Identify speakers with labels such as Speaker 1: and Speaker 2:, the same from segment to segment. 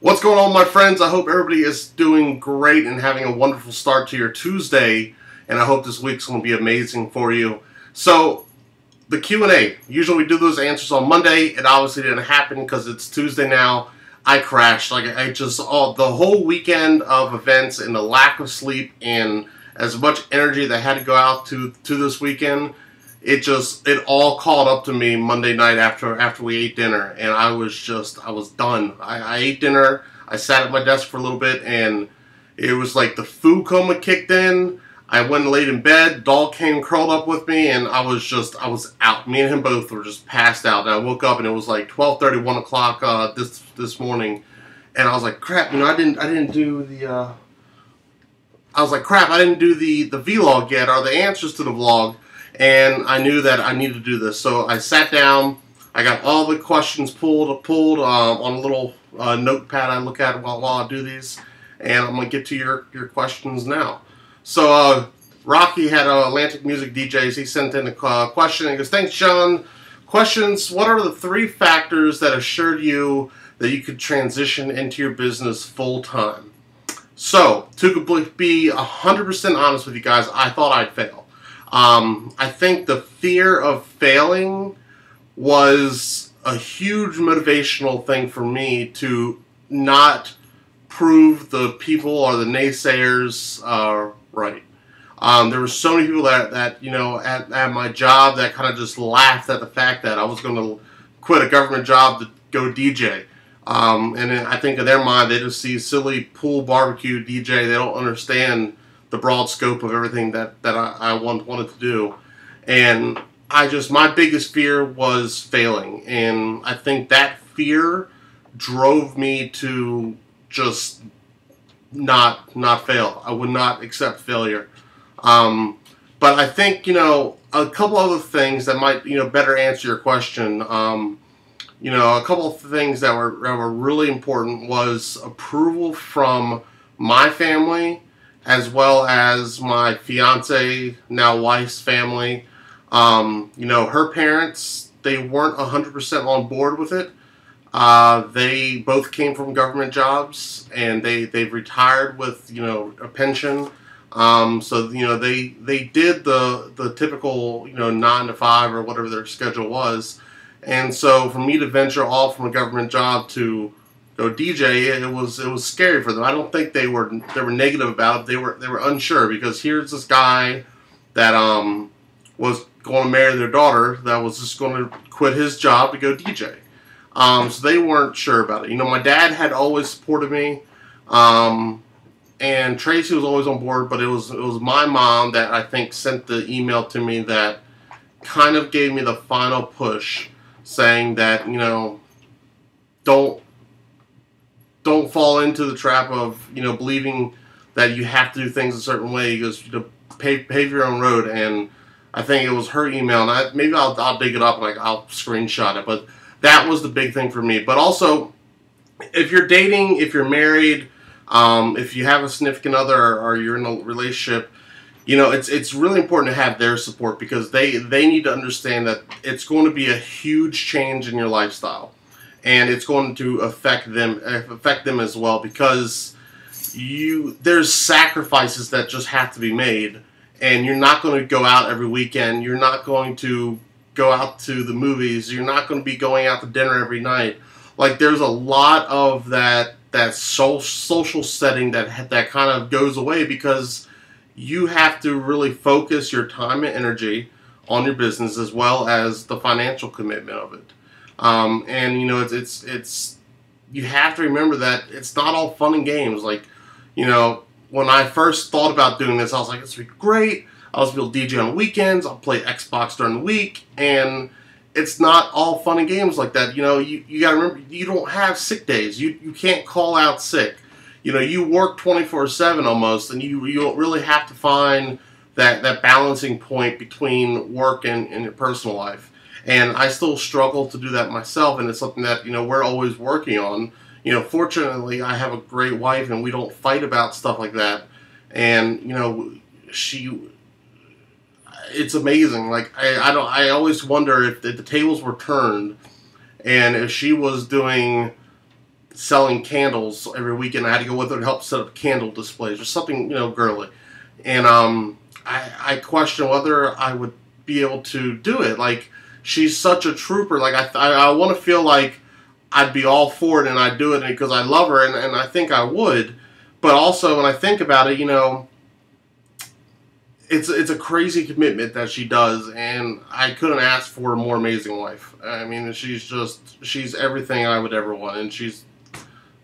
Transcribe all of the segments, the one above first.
Speaker 1: What's going on, my friends? I hope everybody is doing great and having a wonderful start to your Tuesday, and I hope this week's going to be amazing for you. So, the Q&A. Usually we do those answers on Monday. It obviously didn't happen because it's Tuesday now. I crashed. I just, the whole weekend of events and the lack of sleep and as much energy that had to go out to this weekend, it all caught up to me Monday night after we ate dinner, and I was done. I ate dinner, I sat at my desk for a little bit, and it was like the food coma kicked in. I went and laid in bed, dog came curled up with me, and I was out. Me and him both were just passed out, and I woke up and it was like 12:30, 1 o'clock this morning, and I was like, crap, I didn't do the vlog yet, or the answers to the vlog. And I knew that I needed to do this, so I sat down. I got all the questions pulled on a little notepad I look at while I do these, and I'm gonna get to your questions now. So Rocky had Atlantic Music DJs. He sent in a question. He goes, "Thanks, John. Questions: what are the 3 factors that assured you that you could transition into your business full time?" So to be 100% honest with you guys, I thought I'd fail. I think the fear of failing was a huge motivational thing for me to not prove the people or the naysayers right. There were so many people that at my job that kind of just laughed at the fact that I was going to quit a government job to go DJ. And I think in their mind they just see silly pool barbecue DJ. They don't understand the broad scope of everything that I wanted to do. And my biggest fear was failing. And I think that fear drove me to just not fail. I would not accept failure. But I think, a couple other things that might, better answer your question. A couple of things that were really important was approval from my family, as well as my fiance, now wife's family. Her parents, they weren't 100% on board with it. They both came from government jobs, and they've retired with, a pension. So, they did the typical, 9 to 5 or whatever their schedule was. And so for me to venture off from a government job to go DJ, it was scary for them. I don't think they were negative about it. They were unsure, because here's this guy that was going to marry their daughter that was just going to quit his job to go DJ. So they weren't sure about it. My dad had always supported me, and Tracy was always on board, but it was my mom that I think sent the email to me that kind of gave me the final push, saying that don't fall into the trap of believing that you have to do things a certain way. He goes, pave your own road. And I think it was her email, and maybe I'll dig it up and I'll screenshot it. But that was the big thing for me. But also, if you're dating, if you're married, if you have a significant other, or you're in a relationship, it's really important to have their support, because they need to understand that it's going to be a huge change in your lifestyle. And it's going to affect them as well, because there's sacrifices that just have to be made, and you're not going to go out every weekend. You're not going to go out to the movies. You're not going to be going out to dinner every night. Like, there's a lot of that social setting that kind of goes away, because you have to really focus your time and energy on your business, as well as the financial commitment of it. And you have to remember that it's not all fun and games. Like, when I first thought about doing this, I was like, this would be great. I'll just be able to DJ on the weekends. I'll play Xbox during the week. And it's not all fun and games like that. You got to remember, you don't have sick days. You can't call out sick. You work 24/7 almost, and you really have to find that balancing point between work and your personal life. And I still struggle to do that myself, and it's something that we're always working on. Fortunately, I have a great wife, and we don't fight about stuff like that. And it's amazing. Like, I always wonder if the tables were turned, and if she was doing selling candles every weekend. I had to go with her to help set up candle displays or something, girly. And I question whether I would be able to do it. Like, she's such a trooper. Like, I want to feel like I'd be all for it and I'd do it because I love her, and I think I would. But also, when I think about it, it's a crazy commitment that she does, and I couldn't ask for a more amazing wife. I mean, she's everything I would ever want, and she's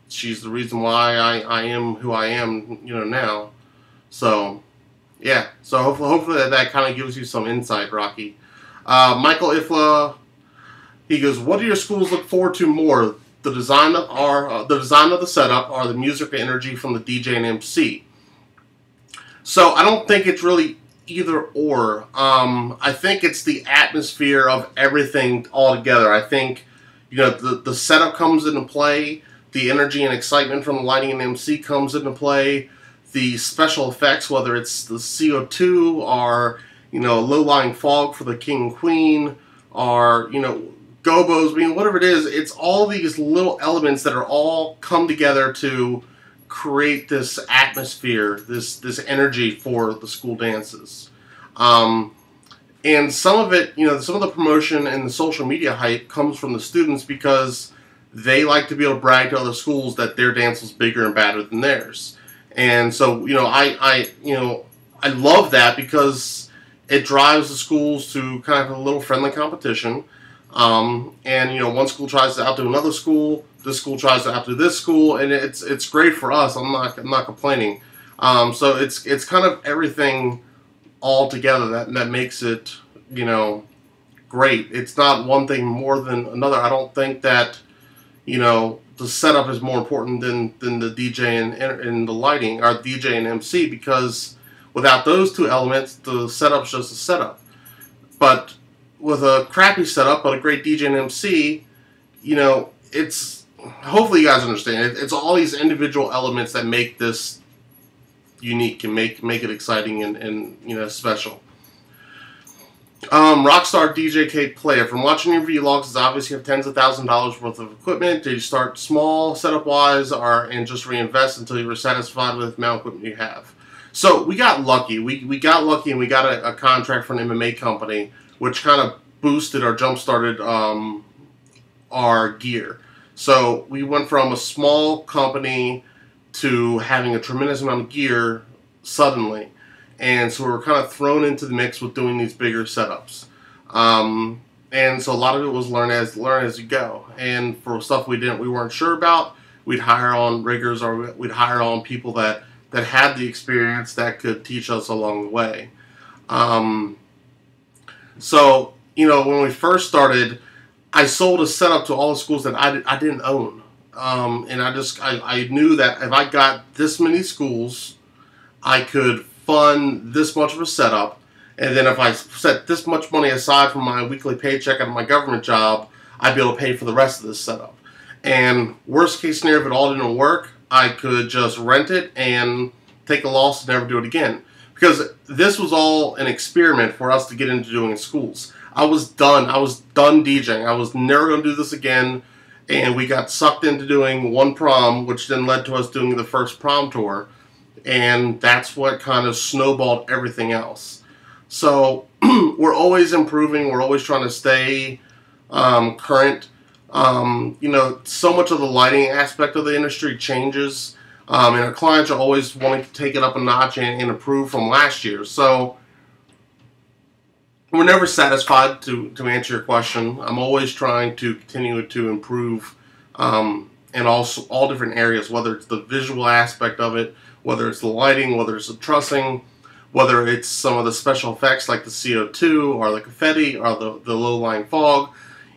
Speaker 1: the reason why I am who I am, now. So, yeah. So hopefully that kind of gives you some insight, Rocky. Michael Ifla, he goes, what do your schools look forward to more? The design of the setup, or the music or energy from the DJ and MC? So I don't think it's really either or. I think it's the atmosphere of everything all together. I think, the setup comes into play. The energy and excitement from the lighting and MC comes into play. The special effects, whether it's the CO2 or, low-lying fog for the king and queen, or, gobos, whatever it is, it's all these little elements that are all come together to create this atmosphere, this energy for the school dances. And some of it, some of the promotion and the social media hype comes from the students because they like to be able to brag to other schools that their dance was bigger and badder than theirs. And so, I love that because it drives the schools to kind of a little friendly competition. And one school tries to outdo another school, this school tries to outdo this school, and it's great for us. I'm not complaining. So it's kind of everything all together that makes it, great. It's not one thing more than another. I don't think that, the setup is more important than the DJ and the lighting, or DJ and MC, because without those two elements, the setup's just a setup. But with a crappy setup but a great DJ and MC, it's, hopefully you guys understand, it's all these individual elements that make this unique and make it exciting and special. Rockstar DJ K Player, from watching your vlogs, it's obvious you have tens of thousands of dollars worth of equipment. Did you start small setup wise and just reinvest until you were satisfied with the amount of equipment you have? So we got lucky. We got lucky and we got a contract from an MMA company, which kind of boosted or jump-started our gear. So we went from a small company to having a tremendous amount of gear suddenly. And so we were kind of thrown into the mix with doing these bigger setups. And so a lot of it was learn as you go. And for stuff we weren't sure about, we'd hire on riggers, or we'd hire on people that had the experience that could teach us along the way. So, when we first started, I sold a setup to all the schools that I didn't own. And I knew that if I got this many schools, I could fund this much of a setup. And then if I set this much money aside from my weekly paycheck out of my government job, I'd be able to pay for the rest of this setup. And worst case scenario, if it all didn't work, I could just rent it and take a loss and never do it again. Because this was all an experiment for us to get into doing in schools. I was done DJing. I was never going to do this again. And we got sucked into doing one prom, which then led to us doing the first prom tour. And that's what kind of snowballed everything else. So we're always improving. We're always trying to stay current. So much of the lighting aspect of the industry changes. And our clients are always wanting to take it up a notch and improve from last year. So we're never satisfied, to answer your question. I'm always trying to continue to improve in all different areas, whether it's the visual aspect of it, whether it's the lighting, whether it's the trussing, whether it's some of the special effects like the CO2 or the confetti or the low-lying fog.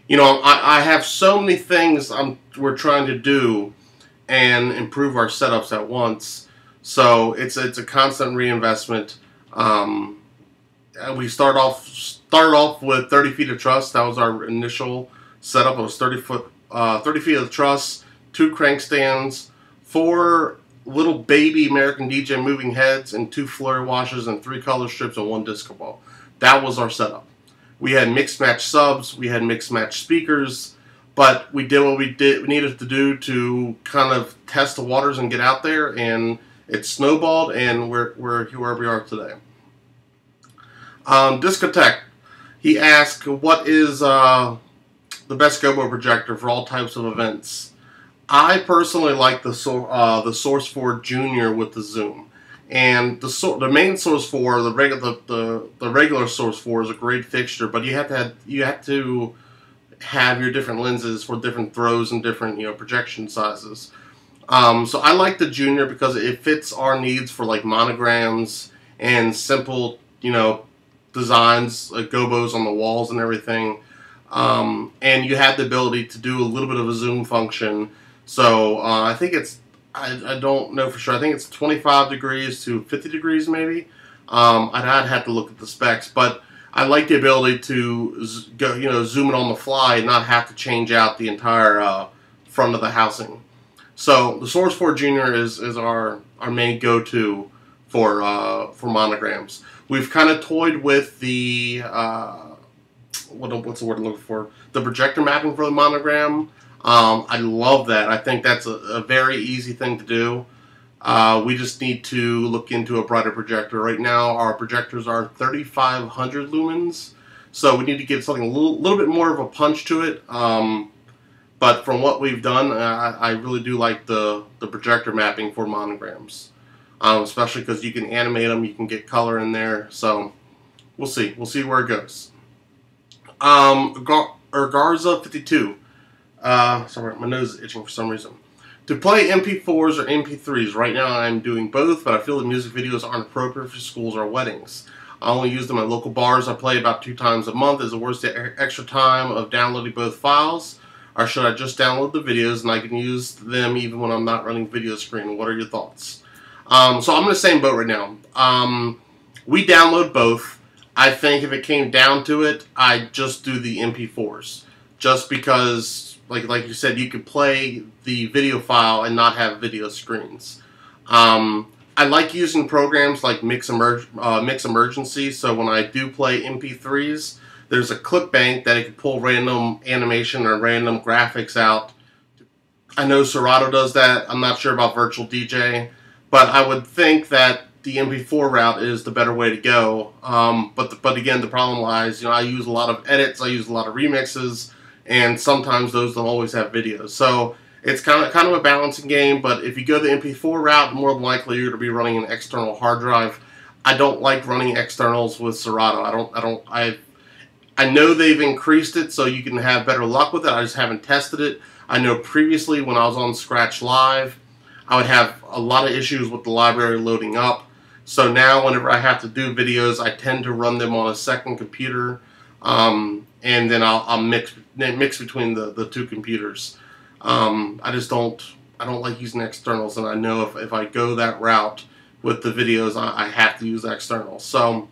Speaker 1: I have so many things we're trying to do and improve our setups at once. So it's a constant reinvestment. We started off with 30 feet of truss. That was our initial setup. It was 30 feet of truss, 2 crank stands, 4 little baby American DJ moving heads, and 2 flurry washers, and 3 color strips, and 1 disco ball. That was our setup. We had mixed match subs. We had mixed match speakers. But we did what we needed to do to kind of test the waters and get out there, and it snowballed, and we're where we are today. Discotech. He asked, what is the best gobo projector for all types of events? I personally like the Source 4 Junior with the zoom. And the main Source 4, the regular Source 4 is a great fixture, but you have to have your different lenses for different throws and different projection sizes. So I like the Junior because it fits our needs for like monograms and simple designs, like gobos on the walls and everything. And you have the ability to do a little bit of a zoom function. So I think it's, I don't know for sure, I think it's 25 degrees to 50 degrees maybe. I'd have to look at the specs, but I like the ability to go, zoom it on the fly and not have to change out the entire front of the housing. So the Source 4 Junior is our main go-to for monograms. We've kind of toyed with the what's the word I'm looking for? The projector mapping for the monogram. I love that. I think that's a very easy thing to do. We just need to look into a brighter projector. Right now, our projectors are 3,500 lumens, so we need to get something a little bit more of a punch to it. But from what we've done, I really do like the projector mapping for monograms, especially because you can animate them, you can get color in there. So we'll see. We'll see where it goes. Garza 52. Sorry, my nose is itching for some reason. To play MP4s or MP3s, right now I'm doing both, but I feel the music videos aren't appropriate for schools or weddings. I only use them at local bars. I play about 2 times a month. Is it worth the extra time of downloading both files? Or should I just download the videos and I can use them even when I'm not running video screen? What are your thoughts? So I'm in the same boat right now. We download both. I think if it came down to it, I'd just do the MP4s. Just because, like you said, you could play the video file and not have video screens. I like using programs like Mix Emergency, so when I do play MP3s, there's a clip bank that it can pull random animation or random graphics out. I know Serato does that. I'm not sure about Virtual DJ, but I would think that the MP4 route is the better way to go. But again, the problem lies, I use a lot of edits, I use a lot of remixes, and sometimes those don't always have videos. So it's kind of a balancing game. But if you go the MP4 route, more than likely you're going to be running an external hard drive. I don't like running externals with Serato. I know they've increased it so you can have better luck with it. I just haven't tested it. I know previously when I was on Scratch Live, I would have a lot of issues with the library loading up. So now whenever I have to do videos, I tend to run them on a second computer, and then I'll mix between the 2 computers. I don't like using externals, and I know if I go that route with the videos, I have to use externals. So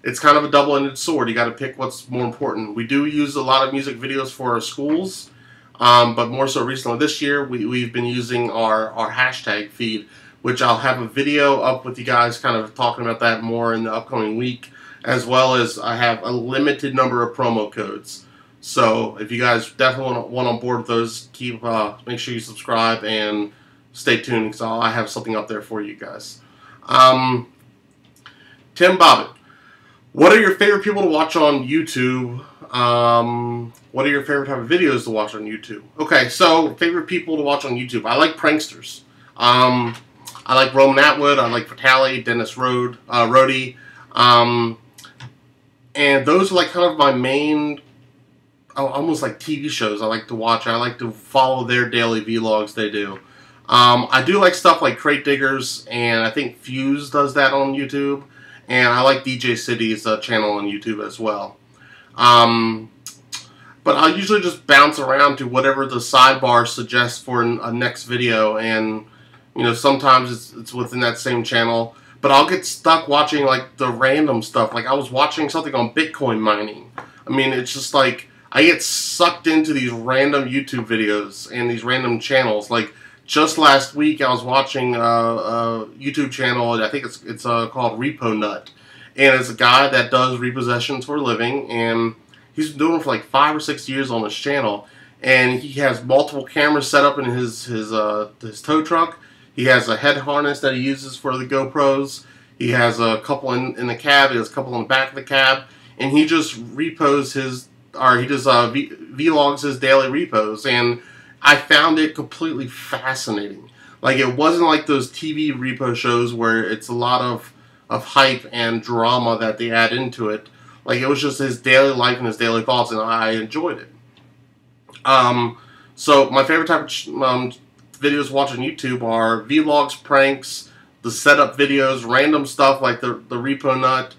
Speaker 1: it's kind of a double-ended sword. You got to pick what's more important. We do use a lot of music videos for our schools, but more so recently this year, we've been using our hashtag feed, which I'll have a video up with you guys kind of talking about that more in the upcoming week, as well as I have a limited number of promo codes. So if you guys definitely want on board with those, make sure you subscribe and stay tuned because I have something up there for you guys. Tim Bobbitt. What are your favorite people to watch on YouTube? What are your favorite type of videos to watch on YouTube? Okay, so favorite people to watch on YouTube. I like pranksters. I like Roman Atwood. I like Vitali, Dennis Rhodey. And those are like kind of my main, almost like TV shows I like to watch. I like to follow their daily vlogs they do. I do like stuff like Crate Diggers, and I think Fuse does that on YouTube. And I like DJ City's channel on YouTube as well. But I'll usually just bounce around to whatever the sidebar suggests for a next video. And, sometimes it's within that same channel. But I'll get stuck watching, like, the random stuff. Like, I was watching something on Bitcoin mining. I mean, it's just like, I get sucked into these random YouTube videos and these random channels. Like, just last week, I was watching a YouTube channel, I think it's called Repo Nut. And it's a guy that does repossessions for a living, and he's been doing it for like 5 or 6 years on his channel. and he has multiple cameras set up in his tow truck. He has a head harness that he uses for the GoPros. He has a couple in the cab. He has a couple in the back of the cab, and he just repos his, or he just vlogs his daily repos, and I found it completely fascinating. Like, it wasn't like those TV repo shows where it's a lot of hype and drama that they add into it. Like, it was just his daily life and his daily thoughts, and I enjoyed it. So my favorite type of videos to watch on YouTube are vlogs, pranks, the setup videos, random stuff like the repo nut,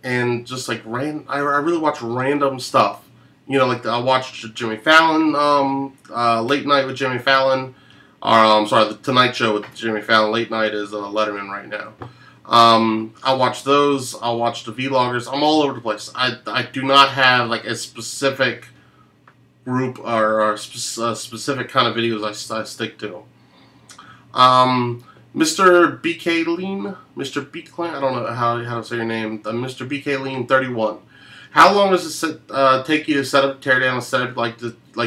Speaker 1: and just like I really watch random stuff. You know, like I watched Jimmy Fallon, Late Night with Jimmy Fallon, or sorry, the Tonight Show with Jimmy Fallon. Late Night is Letterman right now. I watch those. I watch the vloggers. I'm all over the place. I do not have like a specific group or specific kind of videos I stick to. Mr. BK Lean, Mr. BK, I don't know how to say your name. Mr. BK Lean 31. How long does it take you to set up, tear down, and set up like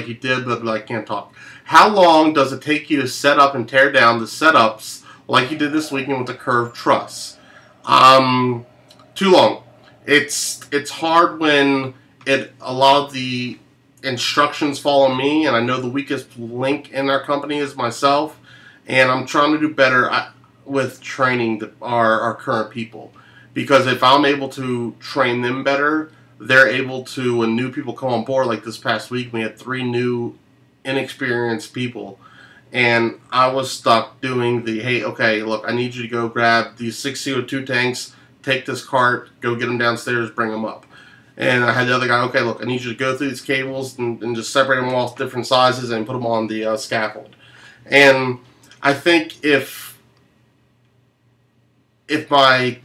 Speaker 1: you did, but I can't talk? How long does it take you to set up and tear down the setups like you did this weekend with the curved truss? Too long. It's hard when a lot of the instructions fall on me, and I know the weakest link in our company is myself, and I'm trying to do better with training our current people, because if I'm able to train them better, they're able to, when new people come on board, like this past week we had 3 new inexperienced people, and I was stuck doing the, hey, okay, look, I need you to go grab these 6 CO2 tanks, take this cart, go get them downstairs, bring them up. And I had the other guy, okay, look, I need you to go through these cables and just separate them all different sizes and put them on the scaffold. And I think if my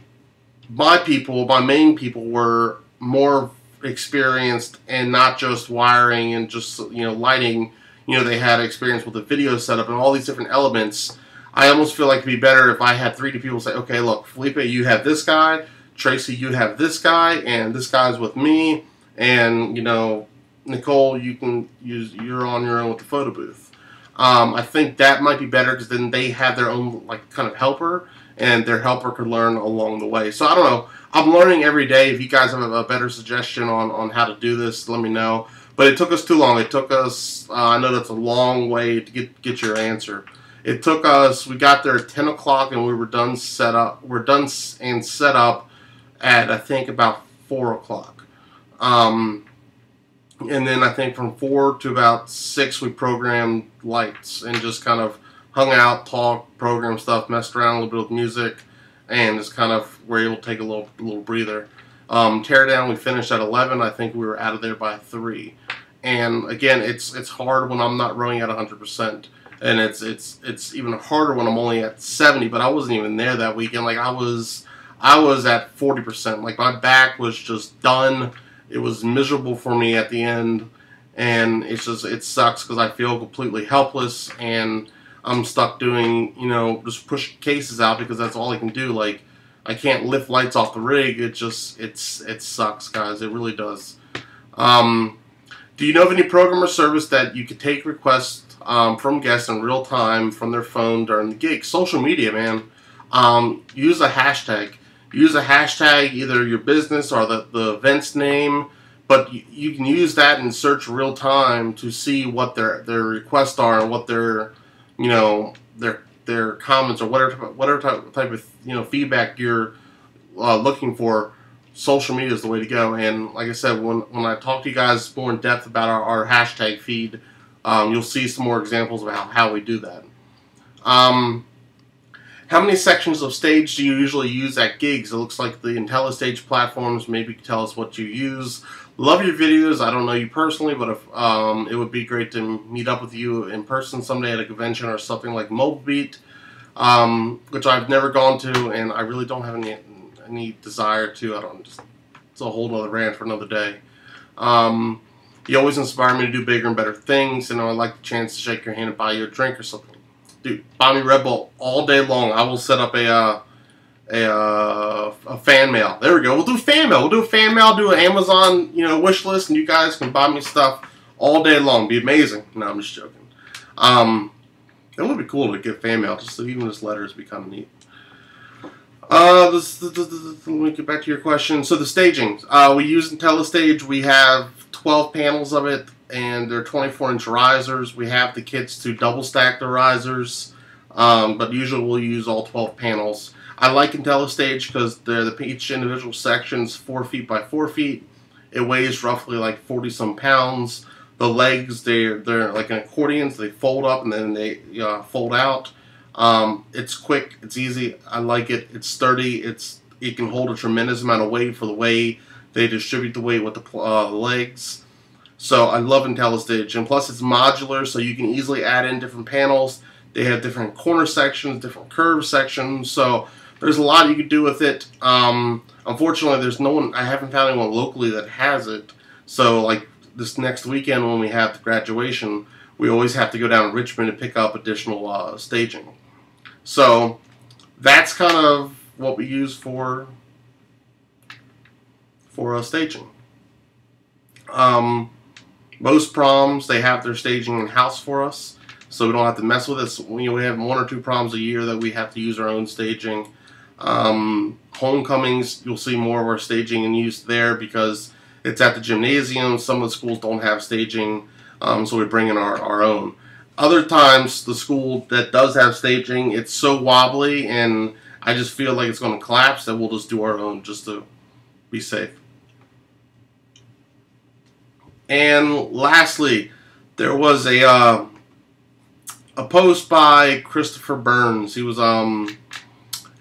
Speaker 1: people, my main people, were more experienced and not just wiring and just, you know, lighting, you know, they had experience with the video setup and all these different elements, I almost feel like it'd be better if I had 3 people say, okay, look, Felipe, you have this guy, Tracy, you have this guy, and this guy's with me, and, you know, Nicole, you're on your own with the photo booth. I think that might be better, because then they have their own, like, kind of helper, and their helper could learn along the way. So I don't know. I'm learning every day. If you guys have a better suggestion on how to do this, let me know. But it took us too long. It took us, I know that's a long way to get your answer. It took us, we got there at 10 o'clock, and we were done set up. We're done and set up at, I think, about 4 o'clock. And then I think from 4 to about 6 we programmed lights and just kind of hung out, talked, programmed stuff, messed around a little bit with music, and just kind of were able to take a little breather. Tear down, we finished at 11. I think we were out of there by 3. And again, it's hard when I'm not running at 100%. And it's even harder when I'm only at 70, but I wasn't even there that weekend. Like, I was at 40%. Like, my back was just done. It was miserable for me at the end, and it sucks because I feel completely helpless, and I'm stuck doing, you know, just push cases out because that's all I can do. Like, I can't lift lights off the rig. It sucks, guys. It really does. Do you know of any program or service that you could take requests from guests in real time from their phone during the gig? Social media, man. Use a hashtag. Use a hashtag, either your business or the event's name, but you can use that and search real time to see what their requests are and what their, you know, their comments or whatever type of, you know, feedback you're looking for. Social media is the way to go. And like I said, when I talk to you guys more in depth about our hashtag feed, you'll see some more examples of how we do that. How many sections of stage do you usually use at gigs? It looks like the IntelliStage platforms. Maybe you can tell us what you use. Love your videos. I don't know you personally, but if, it would be great to meet up with you in person someday at a convention or something like Mobile Beat, which I've never gone to, and I really don't have any desire to. It's a whole other rant for another day. You always inspire me to do bigger and better things, and I'd like the chance to shake your hand and buy you a drink or something. Dude, buy me Red Bull all day long. I will set up a fan mail. There we go. We'll do fan mail. We'll do a fan mail. Do an Amazon, you know, wish list, and you guys can buy me stuff all day long. Be amazing. No, I'm just joking. It would be cool to get fan mail. Just even just letters would be kind of neat. Let me get back to your question. So the staging. We use IntelliStage. We have 12 panels of it, and they're 24-inch risers. We have the kits to double stack the risers, but usually we'll use all 12 panels. I like IntelliStage because each individual section is 4 feet by 4 feet. It weighs roughly like 40-some pounds. The legs, they're like an accordion, so they fold up and then they fold out. It's quick, it's easy, I like it, it's sturdy, it can hold a tremendous amount of weight for the way they distribute the weight with the legs. So I love IntelliStage, and plus it's modular, so you can easily add in different panels. They have different corner sections, different curve sections, so there's a lot you could do with it. Unfortunately, there's no one, I haven't found anyone locally that has it, so like this next weekend when we have the graduation, we always have to go down to Richmond to pick up additional staging. So that's kind of what we use for staging. Most proms, they have their staging in-house for us, so we don't have to mess with it. We have 1 or 2 proms a year that we have to use our own staging. Homecomings, you'll see more of our staging in use there because it's at the gymnasium. Some of the schools don't have staging, so we bring in our own. Other times, the school that does have staging, it's so wobbly and I just feel like it's going to collapse that we'll just do our own just to be safe. And lastly, there was a post by Christopher Burns. He was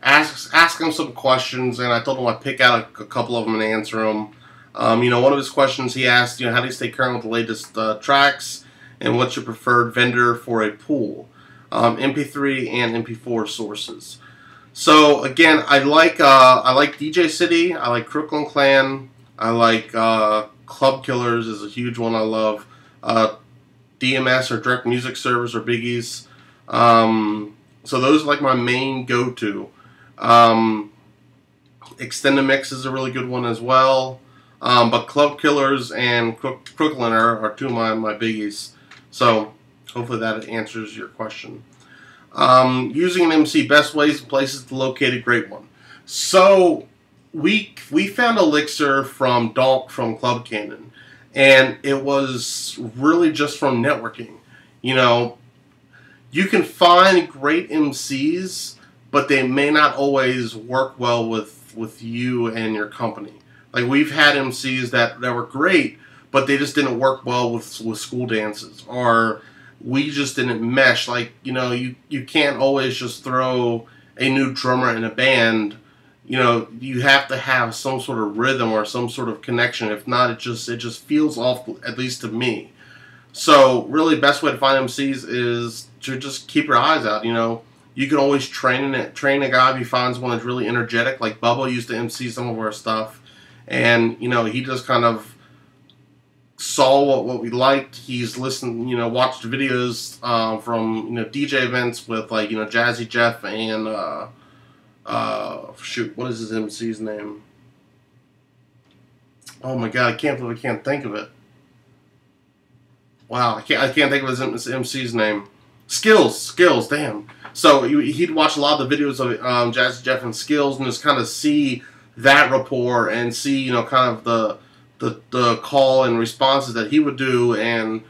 Speaker 1: asking some questions, and I told him I'd pick out a couple of them and answer them. One of his questions he asked, how do you stay current with the latest tracks, and what's your preferred vendor for a pool? MP3 and MP4 sources. So again, I like DJ City, I like Crooklyn Clan, I like Club Killers is a huge one I love. DMS or Direct Music Servers are biggies. So those are like my main go-to. Extended Mix is a really good one as well. But Club Killers and Crooklyn are 2 of my biggies. So hopefully that answers your question. Using an MC, best ways and places to locate a great one. So we found Elixir from Donk from Club Cannon, and it was really just from networking. You can find great MCs, but they may not always work well with you and your company. Like we've had MCs that were great, but they just didn't work well with school dances, or we just didn't mesh. Like, you can't always just throw a new drummer in a band. You have to have some sort of rhythm or some sort of connection. If not, it just feels off, at least to me. So really, best way to find MCs is to just keep your eyes out. You can always train a guy if he finds one that's really energetic. Like Bubba used to MC some of our stuff, and he just kind of saw what we liked. He's listened, watched videos from DJ events with like Jazzy Jeff and shoot, what is his MC's name? Oh my god, I can't believe I can't think of it. Wow, I can't think of his MC's name. Skills, damn. So he'd watch a lot of the videos of Jazzy Jeff and Skills and just kind of see that rapport and see kind of the call and responses that he would do, and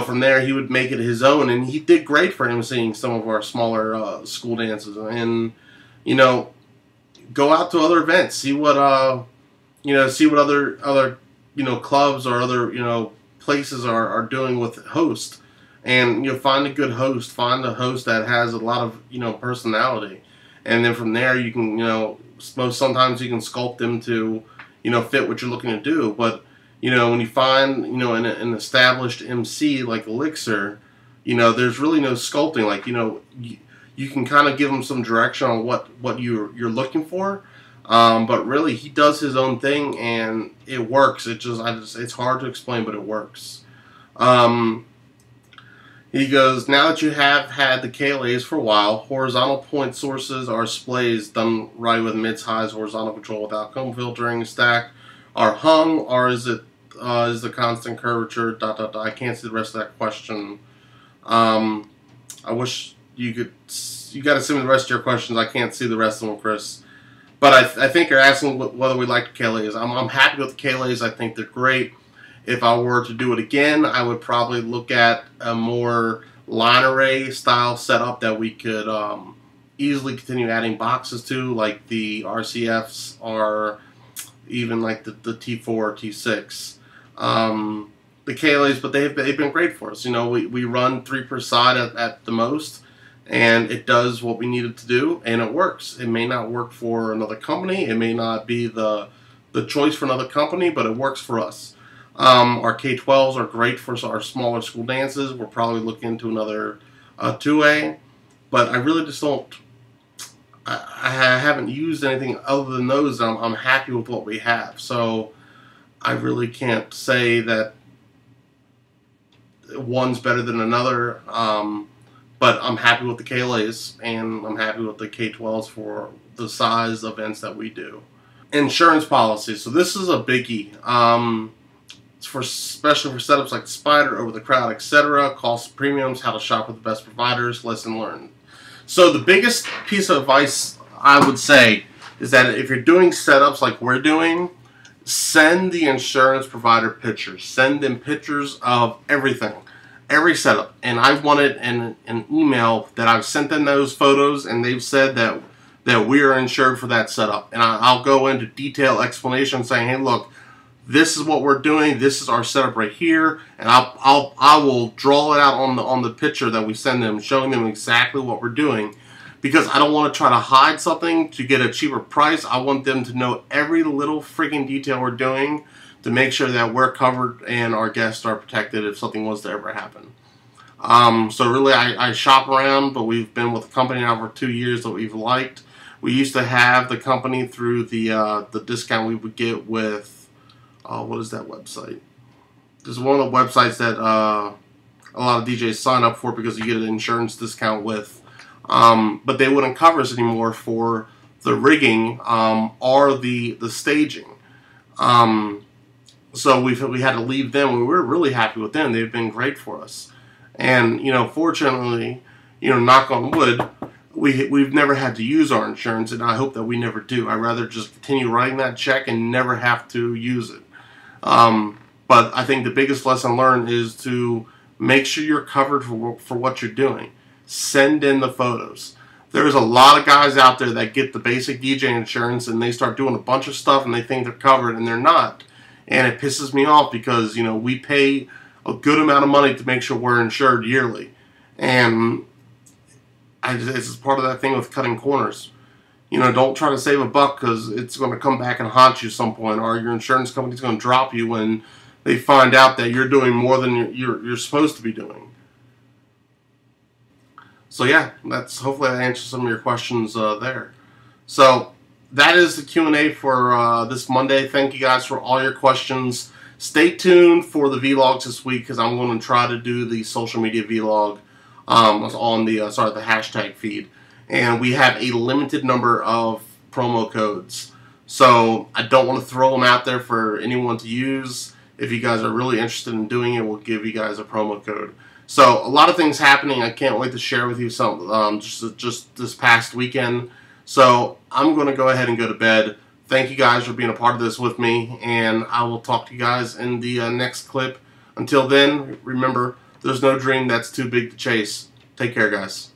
Speaker 1: from there he would make it his own, and he did great for MCing some of our smaller school dances. And go out to other events, see what other clubs or other places are doing with host, and find a good host, find a host that has a lot of personality, and then from there you can sometimes you can sculpt them to fit what you're looking to do. But when you find an established MC like Elixir, there's really no sculpting. Like you can kind of give him some direction on what you're looking for, but really he does his own thing and it works. It's hard to explain, but it works. He goes, now that you have had the KLAs for a while, horizontal point sources are splays done right with mids, highs, horizontal control without comb filtering, stack are hung, or is it is the constant curvature, ... I can't see the rest of that question. I wish you could, you got to send me the rest of your questions. I can't see the rest of them, Chris. But I think you're asking whether we like the KLAs. I'm happy with the KLAs. I think they're great. If I were to do it again, I would probably look at a more line array style setup that we could easily continue adding boxes to, like the RCFs or even like the T4 or T6. The KLAs, but they've been great for us. You know, we run 3 per side at the most, and it does what we need it to do, and it works. It may not work for another company. It may not be the choice for another company, but it works for us. Our K-12s are great for our smaller school dances. We're probably looking into another 2A, but I really just don't. I haven't used anything other than those. I'm happy with what we have, so I really can't say that one's better than another. But I'm happy with the KLAs, and I'm happy with the K-12s for the size events that we do. Insurance policies. So this is a biggie. It's for especially for setups like the Spider, Over the Crowd, etc. Cost premiums, how to shop with the best providers, lesson learned. So the biggest piece of advice I would say is that if you're doing setups like we're doing, send the insurance provider pictures. Send them pictures of everything. Every setup, and I want it in an email that I've sent them those photos, and they've said that we are insured for that setup. And I'll go into detailed explanation saying, hey, look, this is what we're doing. This is our setup right here, and I will draw it out on the picture that we send them, showing them exactly what we're doing, because I don't want to try to hide something to get a cheaper price. I want them to know every little freaking detail we're doing, to make sure that we're covered and our guests are protected if something was to ever happen. So really, I shop around, but we've been with the company now for 2 years that we've liked. We used to have the company through the discount we would get with, what is that website? This is one of the websites that a lot of DJs sign up for because you get an insurance discount with. But they wouldn't cover us anymore for the rigging or the staging. So we had to leave them. We were really happy with them. They've been great for us. And, you know, fortunately, you know, knock on wood, we've never had to use our insurance, and I hope that we never do. I'd rather just continue writing that check and never have to use it. But I think the biggest lesson learned is to make sure you're covered for what you're doing. Send in the photos. There's a lot of guys out there that get the basic DJ insurance, and they start doing a bunch of stuff, and they think they're covered, and they're not. And it pisses me off because, you know, we pay a good amount of money to make sure we're insured yearly. And it's part of that thing with cutting corners. You know, don't try to save a buck, because it's going to come back and haunt you at some point, or your insurance company's going to drop you when they find out that you're doing more than you're supposed to be doing. So yeah, hopefully that answers some of your questions there. So that is the Q&A for this Monday. Thank you guys for all your questions. Stay tuned for the vlogs this week, because I'm going to try to do the social media vlog on the the hashtag feed. And we have a limited number of promo codes, so I don't want to throw them out there for anyone to use. If you guys are really interested in doing it, we'll give you guys a promo code. So a lot of things happening. I can't wait to share with you some just this past weekend. So I'm going to go ahead and go to bed. Thank you guys for being a part of this with me, and I will talk to you guys in the next clip. Until then, remember, there's no dream that's too big to chase. Take care, guys.